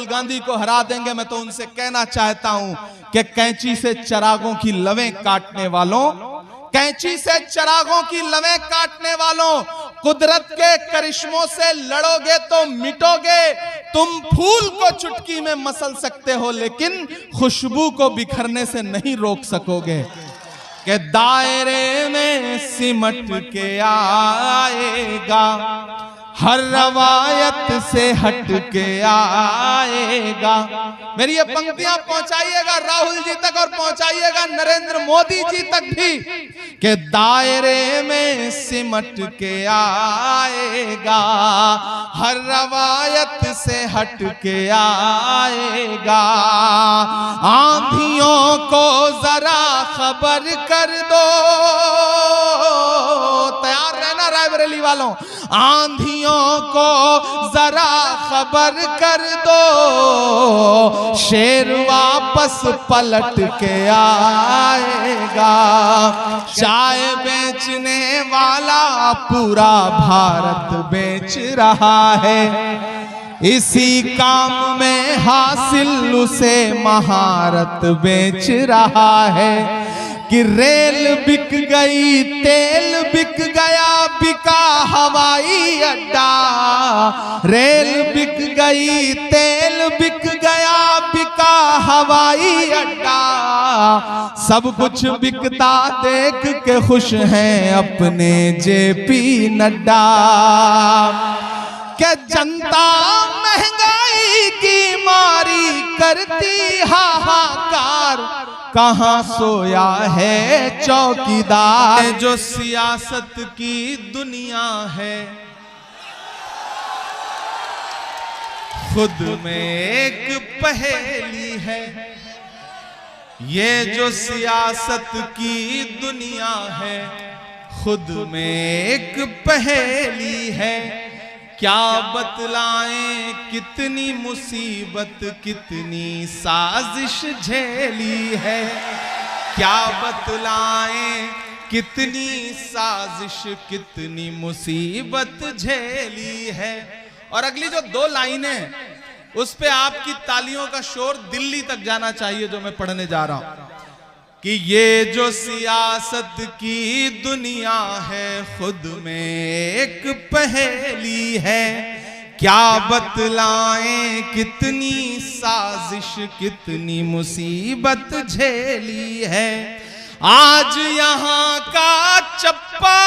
राहुल गांधी को हरा देंगे, मैं तो उनसे कहना चाहता हूं कि कैंची से चिरागों की लवें काटने वालों, कैंची से चिरागों की लवें काटने वालों, कुदरत के करिश्मों से लड़ोगे तो मिटोगे। तुम फूल को चुटकी में मसल सकते हो, लेकिन खुशबू को बिखरने से नहीं रोक सकोगे। कि दायरे में सिमट के आएगा, हर रवायत से हट के आएगा। मेरी ये पंक्तियां पहुंचाइएगा राहुल जी तक और पहुंचाइएगा नरेंद्र मोदी जी तक भी, कि दायरे में सिमट के आएगा, हर रवायत से हट के आएगा। आंधियों को जरा खबर कर दो, तैयार रहना रायबरेली वालों, आंधियों को जरा खबर कर दो, शेर वापस पलट के आएगा। चाय बेचने वाला पूरा भारत बेच रहा है, इसी काम में हासिल उसे महारत बेच रहा है। कि रेल बिक गई, तेल बिक गया, बिका हवाई अड्डा। रेल बिक गई, तेल बिक गया, बिका हवाई अड्डा। सब कुछ बिकता देख के खुश हैं अपने जेपी नड्डा। कि जनता महंगाई की मारी करती हाहाकार, कहां सोया है चौकीदार। जो सियासत की दुनिया है, खुद में एक पहेली है। ये जो सियासत की दुनिया है, खुद में एक पहेली है। क्या बतलाएं कितनी मुसीबत, कितनी साजिश झेली है। क्या बतलाएं कितनी साजिश, कितनी मुसीबत झेली है। और अगली जो दो लाइनें, उस पे आपकी तालियों का शोर दिल्ली तक जाना चाहिए, जो मैं पढ़ने जा रहा हूं। कि ये जो सियासत की दुनिया है, खुद में एक पहेली है। क्या बतलाएं कितनी साजिश, कितनी मुसीबत झेली है। आज यहाँ का चप्पा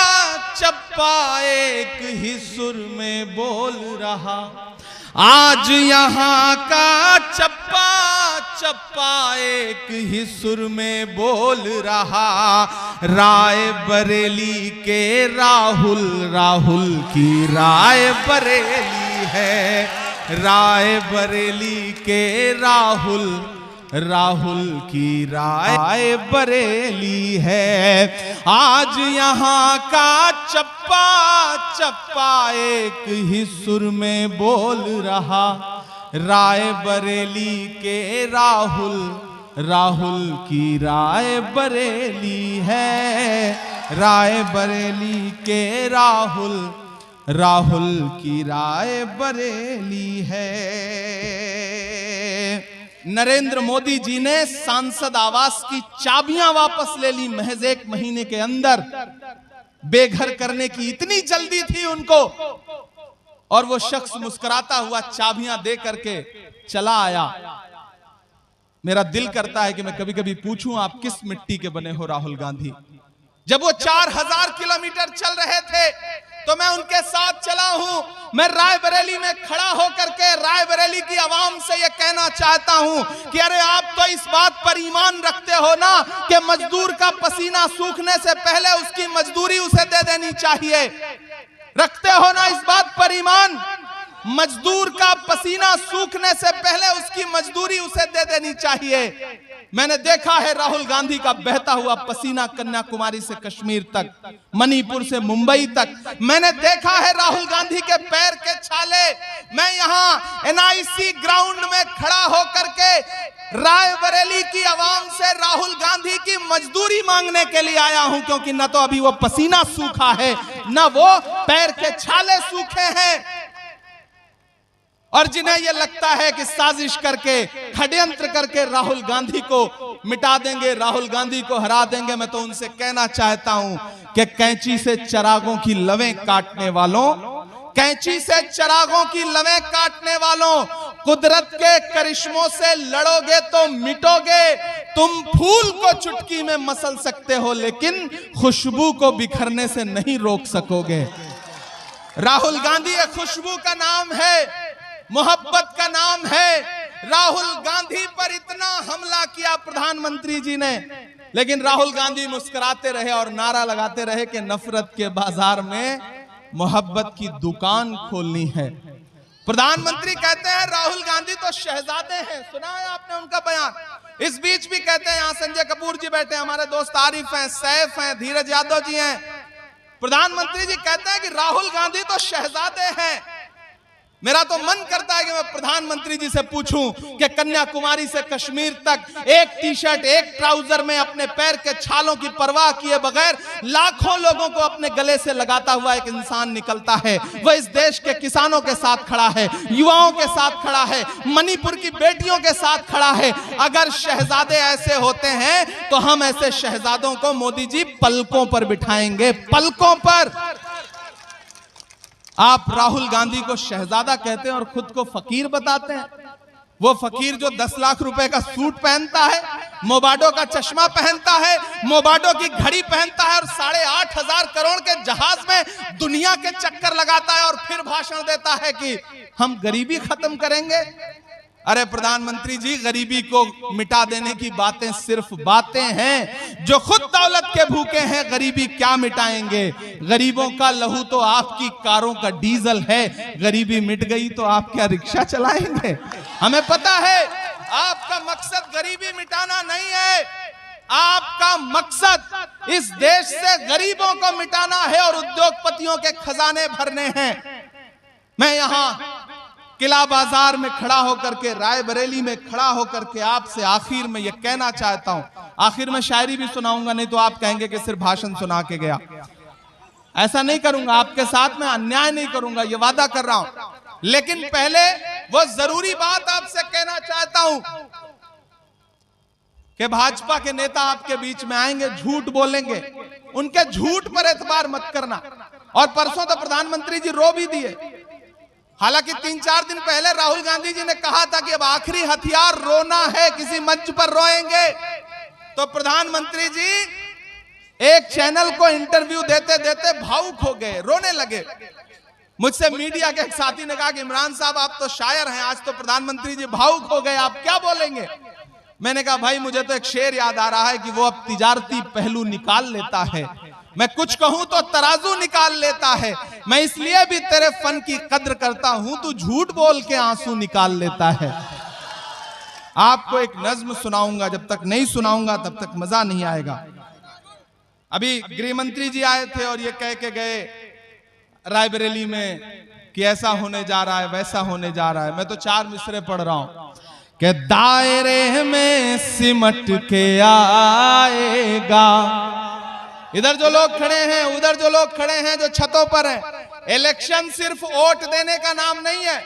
चप्पा एक ही सुर में बोल रहा। आज यहाँ का चप्पा चप्पा एक ही सुर में बोल रहा। राय बरेली के राहुल, राहुल की राय बरेली है। राय बरेली के राहुल, राहुल की राय बरेली है। आज यहाँ का चप्पा चप्पा एक ही सुर में बोल रहा। राय बरेली के राहुल, राहुल की राय बरेली है। राय बरेली के राहुल, राहुल की राय बरेली है। नरेंद्र मोदी जी ने सांसद आवास की चाबियां वापस ले ली महज 1 महीने के अंदर। बेघर करने की इतनी जल्दी थी उनको, और वो शख्स मुस्कुराता हुआ चाबियां दे करके चला आया। मेरा दिल करता है कि मैं कभी कभी पूछूं, आप किस मिट्टी के बने हो राहुल गांधी। जब वो 4000 किलोमीटर चल रहे थे तो मैं उनके साथ चला हूं। मैं रायबरेली में खड़ा होकर के रायबरेली की आवाम से यह कहना चाहता हूं कि अरे आप तो इस बात पर ईमान रखते हो ना कि मजदूर का पसीना सूखने से पहले उसकी मजदूरी उसे दे देनी चाहिए। रखते हो ना इस बात पर ईमान? मजदूर का पसीना सूखने से पहले उसकी मजदूरी उसे दे देनी चाहिए। मैंने देखा है राहुल गांधी का बहता हुआ पसीना कन्याकुमारी से कश्मीर तक, मणिपुर से मुंबई तक। मैंने देखा है राहुल गांधी के पैर के छाले। मैं यहाँ एनआईसी ग्राउंड में खड़ा होकर के रायबरेली की आवाम से राहुल गांधी की मजदूरी मांगने के लिए आया हूं, क्योंकि न तो अभी वो पसीना सूखा है, न वो पैर के छाले सूखे हैं। और जिन्हें यह लगता है कि साजिश करके, षड्यंत्र करके राहुल गांधी को मिटा देंगे, राहुल गांधी को हरा देंगे, मैं तो उनसे कहना चाहता हूं कि कैंची से चिरागों की लवें काटने वालों, कैंची से चिरागों की लवें काटने वालों, कुदरत के करिश्मों से लड़ोगे तो मिटोगे। तुम फूल को चुटकी में मसल सकते हो, लेकिन खुशबू को बिखरने से नहीं रोक सकोगे। राहुल गांधी एक खुशबू का नाम है, मोहब्बत का नाम है। राहुल गांधी पर इतना हमला किया प्रधानमंत्री जी ने, लेकिन राहुल गांधी मुस्कुराते रहे और नारा लगाते रहे कि नफरत के बाजार में मोहब्बत की दुकान खोलनी है। प्रधानमंत्री कहते हैं राहुल गांधी तो शहजादे हैं, सुना है आपने उनका बयान। इस बीच भी कहते हैं, यहां संजय कपूर जी बैठे, हमारे दोस्त आरिफ हैं, सैफ हैं, धीरज यादव जी हैं। प्रधानमंत्री जी कहते हैं कि राहुल गांधी तो शहजादे हैं। मेरा तो मन करता है कि मैं प्रधानमंत्री जी से पूछूं कि कन्याकुमारी से कश्मीर तक एक टी शर्ट, एक ट्राउजर में अपने पैर के छालों की परवाह किए बगैर लाखों लोगों को अपने गले से लगाता हुआ एक इंसान निकलता है। वह इस देश के किसानों के साथ खड़ा है, युवाओं के साथ खड़ा है, मणिपुर की बेटियों के साथ खड़ा है। अगर शहजादे ऐसे होते हैं तो हम ऐसे शहजादों को मोदी जी पलकों पर बिठाएंगे, पलकों पर। आप राहुल गांधी को शहजादा कहते हैं और खुद को फकीर बताते हैं। वो फकीर जो 10 लाख रुपए का सूट पहनता है, मोबाडो का चश्मा पहनता है, मोबाडो की घड़ी पहनता है और 8,500 करोड़ के जहाज में दुनिया के चक्कर लगाता है और फिर भाषण देता है कि हम गरीबी खत्म करेंगे। अरे प्रधानमंत्री जी, गरीबी को मिटा देने की बातें सिर्फ बातें हैं। जो खुद दौलत के भूखे हैं, गरीबी क्या मिटाएंगे? गरीबों का लहू तो आपकी कारों का डीजल है। गरीबी मिट गई तो आप क्या रिक्शा चलाएंगे? हमें पता है आपका मकसद गरीबी मिटाना नहीं है। आपका मकसद इस देश से गरीबों को मिटाना है और उद्योगपतियों के खजाने भरने हैं। मैं यहां किला बाजार में खड़ा होकर के, रायबरेली में खड़ा होकर के आपसे आखिर में यह कहना चाहता हूं, आखिर में शायरी भी सुनाऊंगा, नहीं तो आप कहेंगे कि सिर्फ भाषण सुना के गया। ऐसा नहीं करूंगा, आपके साथ में अन्याय नहीं करूंगा, यह वादा कर रहा हूं। लेकिन पहले वो जरूरी बात आपसे कहना चाहता हूं कि भाजपा के नेता आपके बीच में आएंगे, झूठ बोलेंगे, उनके झूठ पर एतबार मत करना। और परसों तो प्रधानमंत्री जी रो भी दिए। हालांकि 3-4 दिन पहले राहुल गांधी जी ने कहा था कि अब आखिरी हथियार रोना है, किसी मंच पर रोएंगे। तो प्रधानमंत्री जी एक चैनल को इंटरव्यू देते देते भावुक हो गए, रोने लगे। मुझसे मीडिया के एक साथी ने कहा कि इमरान साहब आप तो शायर हैं, आज तो प्रधानमंत्री जी भावुक हो गए, आप क्या बोलेंगे? मैंने कहा भाई मुझे तो एक शेर याद आ रहा है कि वो अब तिजारती पहलू निकाल लेता है, मैं कुछ कहूं तो तराजू निकाल लेता है। मैं इसलिए भी तेरे फन की कद्र करता हूं, तू झूठ बोल के आंसू निकाल लेता है। आपको एक नज्म सुनाऊंगा, जब तक नहीं सुनाऊंगा तब तक मजा नहीं आएगा। अभी गृह मंत्री जी आए थे और ये कह के गए रायबरेली में कि ऐसा होने जा रहा है, वैसा होने जा रहा है। मैं तो 4 मिसरे पढ़ रहा हूं कि दायरे में सिमट के आएगा। इधर जो लोग खड़े हैं, उधर जो लोग खड़े हैं, जो छतों पर हैं, इलेक्शन सिर्फ वोट देने का नाम नहीं है,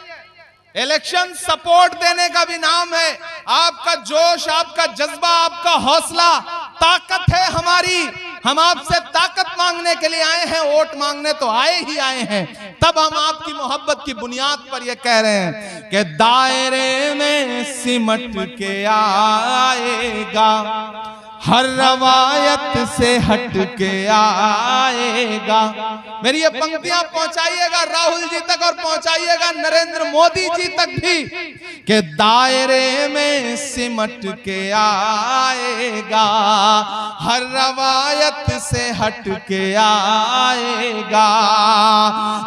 इलेक्शन सपोर्ट देने का भी नाम है। आपका जोश, आपका जज्बा, आपका हौसला ताकत है हमारी। हम आपसे ताकत मांगने के लिए आए हैं, वोट मांगने तो आए ही आए हैं। तब हम आपकी मोहब्बत की बुनियाद पर यह कह रहे हैं कि दायरे में सिमट के आएगा, हर रवायत से हट के आएगा। मेरी ये पंक्तियां पहुंचाइएगा राहुल जी तक और पहुंचाइएगा नरेंद्र मोदी जी तक भी कि दायरे में सिमट के आएगा, हर रवायत से हट के आएगा।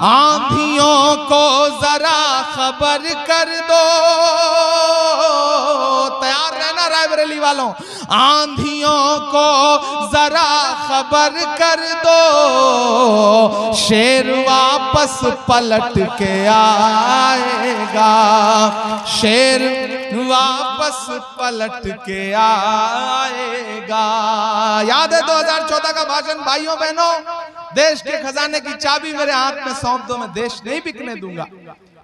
आंधियों को जरा खबर कर दो, तैयार रहना रायबरेली वालों, आंधियों को जरा खबर कर दो, शेर वापस पलट के आएगा, शेर वापस पलट के आएगा। याद है 2014 का भाषण भाइयों बहनों, देश के खजाने की चाबी मेरे हाथ में सौंप दो, मैं देश नहीं बिकने दूंगा।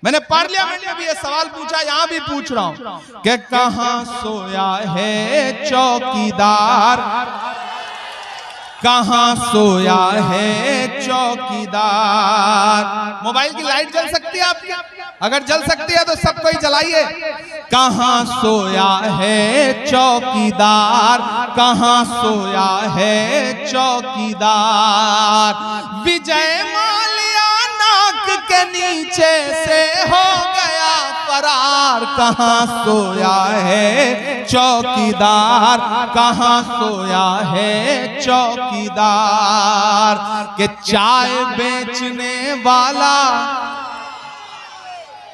मैंने पार्लियामेंट में भी ये सवाल पूछा, यहां भी पूछ रहा हूं कि कहां सोया है चौकीदार, कहां सोया है चौकीदार। मोबाइल की लाइट जल सकती है आपकी? अगर जल सकती है तो सब कोई जलाइए। कहां सोया है चौकीदार, कहां सोया है चौकीदार। विजय माल्या नाक के नीचे से हो गया फरार, कहां सोया है चौकीदार, कहां सोया है चौकीदार। के चाय बेचने वाला,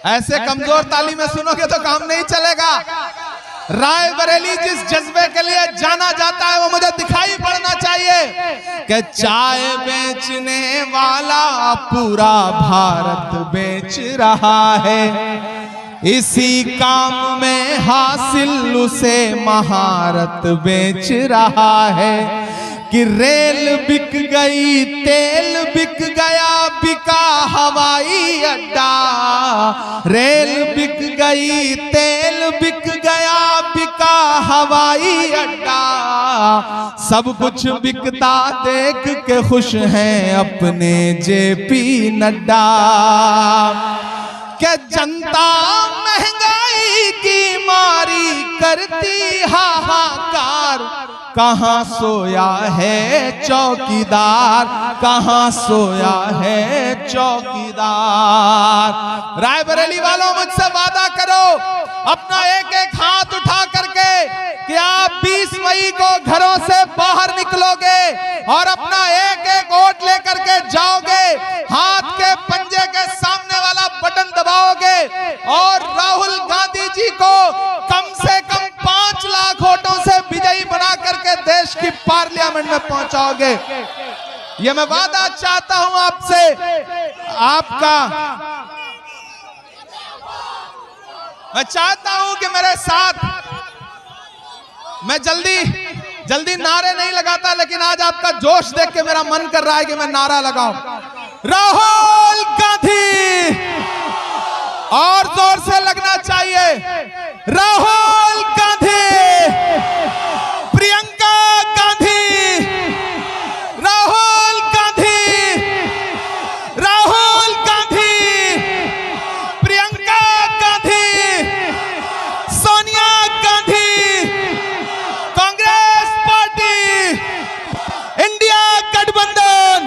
ऐसे कमजोर ताली में सुनोगे तो काम नहीं चलेगा। रायबरेली जिस जज्बे के लिए जाना जाता है वो मुझे दिखाई पड़ना चाहिए कि चाय बेचने वाला पूरा भारत बेच रहा है। इसी काम में हासिल उसे महारत बेच रहा है। कि रेल बिक गई, तेल बिक गया, बिका हवाई अड्डा। रेल बिक गई, तेल बिक गया, बिका हवाई अड्डा। सब कुछ बिकता देख के खुश हैं अपने जेपी नड्डा। कि जनता महंगाई की मारी करती हाहाकार, कहां सोया है चौकीदार, कहां सोया है चौकीदार। रायबरेली वालों मुझसे वादा करो, अपना एक एक हाथ उठा करके कि आप 20 मई को घरों से बाहर निकलोगे और अपना एक एक वोट लेकर के जाओगे, हाथ के पंजे के सामने वाला बटन दबाओगे और राहुल गांधी जी को कम से कम 5 लाख वोटों से विजयी बना करके देश की पार्लियामेंट में पहुंचाओगे। ये मैं वादा चाहता हूं आपसे, आपका। मैं चाहता हूं कि मेरे साथ, मैं जल्दी नारे नहीं लगाता, लेकिन आज आपका जोश देख के मेरा मन कर रहा है कि मैं नारा लगाऊं। राहुल गांधी, और जोर से लगना चाहिए। राहुल गांधी, प्रियंका गांधी, राहुल गांधी, राहुल गांधी, प्रियंका गांधी, सोनिया गांधी, कांग्रेस पार्टी, इंडिया गठबंधन,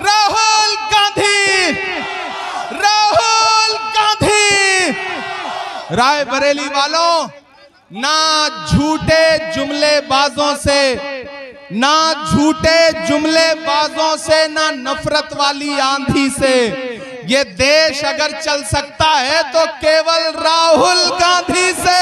राहुल गांधी, राहुल गांधी। रायबरेली वालों, ना झूठे जुमलेबाजों से, ना झूठे जुमलेबाजों से, ना नफरत वाली आंधी से ये देश अगर चल सकता है तो केवल राहुल गांधी से।